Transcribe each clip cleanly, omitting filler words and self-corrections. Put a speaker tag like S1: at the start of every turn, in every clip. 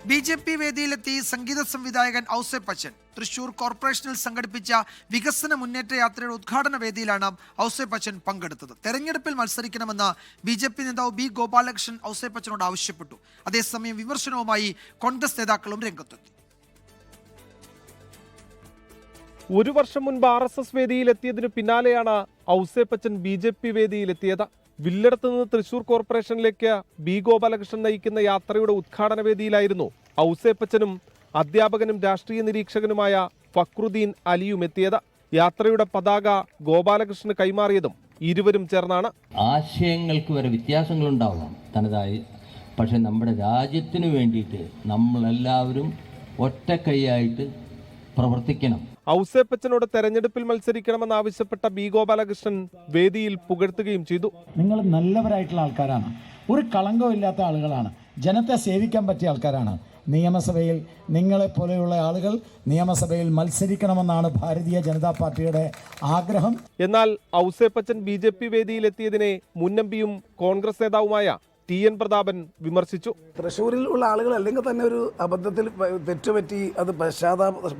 S1: BJP. വേദിയിലെത്തി സംഗീത സംവിധായകൻ ഔസേപ്പച്ചൻ. തൃശൂർ കോർപ്പറേഷനിൽ സംഘടിപ്പിച്ച വികസന മുന്നേറ്റ യാത്രയുടെ ഉദ്ഘാടന വേദിയിലാണ് ഔസേപ്പച്ചൻ പങ്കെടുത്തത്. തെരഞ്ഞെടുപ്പിൽ മത്സരിക്കണമെന്ന് ബി.ജെ.പി. നേതാവ് ബി. ഗോപാലകൃഷ്ണൻ ഔസേപ്പച്ചനോട് ആവശ്യപ്പെട്ടു. അതേസമയം വിമർശനവുമായി കോൺഗ്രസ് നേതാക്കളും രംഗത്തെത്തി.
S2: ഒരു വർഷം മുൻപ് RSS വേദിയിലെത്തിയതിനു പിന്നാലെയാണ് ഔസേപ്പച്ചൻ ബി.ജെ.പി. വേദിയിലെത്തിയത്. വില്ലടത്ത് നിന്ന് തൃശൂർ കോർപ്പറേഷനിലേക്ക് ബി. ഗോപാലകൃഷ്ണൻ നയിക്കുന്ന യാത്രയുടെ ഉദ്ഘാടന വേദിയിലായിരുന്നു ഔസേപ്പച്ചനും അധ്യാപകനും രാഷ്ട്രീയ നിരീക്ഷകനുമായ ഫക്രുദ്ദീൻ അലിയും എത്തിയത്. യാത്രയുടെ പതാക ഗോപാലകൃഷ്ണന് കൈമാറിയതും ഇരുവരും ചേർന്നാണ്.
S3: ആശയങ്ങൾക്ക് വരെ വ്യത്യാസങ്ങളുണ്ടാവാം തനതായി, പക്ഷെ നമ്മുടെ രാജ്യത്തിന് വേണ്ടിയിട്ട് നമ്മളെല്ലാവരും ഒറ്റക്കൈയായിട്ട് പ്രവർത്തിക്കണം.
S2: ഔസേപ്പച്ചനോട് തെരഞ്ഞെടുപ്പിൽ മത്സരിക്കണമെന്നാവശ്യപ്പെട്ട ബി. ഗോപാലകൃഷ്ണൻ വേദിയിൽ പുകഴ്ത്തുകയും ചെയ്തു.
S4: നിങ്ങൾ നല്ലവരായിട്ടുള്ള ആൾക്കാരാണ്, ഒരു കളങ്കമില്ലാത്ത ആളുകളാണ്, ജനത്തെ സേവിക്കാൻ പറ്റിയ ആൾക്കാരാണ്. നിയമസഭയിൽ നിങ്ങളെപ്പോലെയുള്ള ആളുകൾ നിയമസഭയിൽ മത്സരിക്കണമെന്നാണ് ഭാരതീയ ജനതാ പാർട്ടിയുടെ ആഗ്രഹം.
S2: എന്നാൽ ഔസേപ്പച്ചൻ ബി.ജെ.പി. വേദിയിലെത്തിയതിനെ മുൻ എംപിയും കോൺഗ്രസ് നേതാവുമായ TN പ്രതാപൻ വിമർശിച്ചു.
S5: തൃശ്ശൂരിൽ ഉള്ള ആളുകൾ അല്ലെങ്കിൽ തന്നെ ഒരു അബദ്ധത്തിൽ തെറ്റുപറ്റി അത്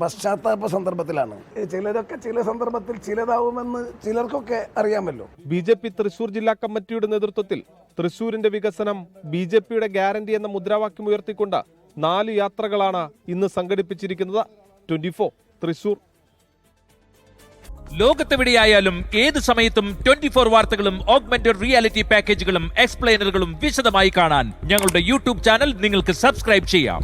S5: പശ്ചാത്താപ സന്ദർഭത്തിലാണ്. ചിലരൊക്കെ ചില സന്ദർഭത്തിൽ ചിലതാവുമെന്ന് ചിലർക്കൊക്കെ അറിയാമല്ലോ.
S2: ബി.ജെ.പി. തൃശൂർ ജില്ലാ കമ്മിറ്റിയുടെ നേതൃത്വത്തിൽ തൃശൂരിന്റെ വികസനം ബി.ജെ.പിയുടെ ഗ്യാരണ്ടി എന്ന മുദ്രാവാക്യം ഉയർത്തിക്കൊണ്ട് 4 യാത്രകളാണ് ഇന്ന് സംഘടിപ്പിച്ചിരിക്കുന്നത്. 24 തൃശൂർ.
S6: ലോകത്തെവിടെയായാലും ഏത് സമയത്തും 24 വാർത്തകളും ഓഗ്മെന്റഡ് റിയാലിറ്റി പാക്കേജുകളും എക്സ്പ്ലെയിനറുകളും വിശദമായി കാണാൻ ഞങ്ങളുടെ YouTube ചാനൽ നിങ്ങൾക്ക് സബ്സ്ക്രൈബ് ചെയ്യാം.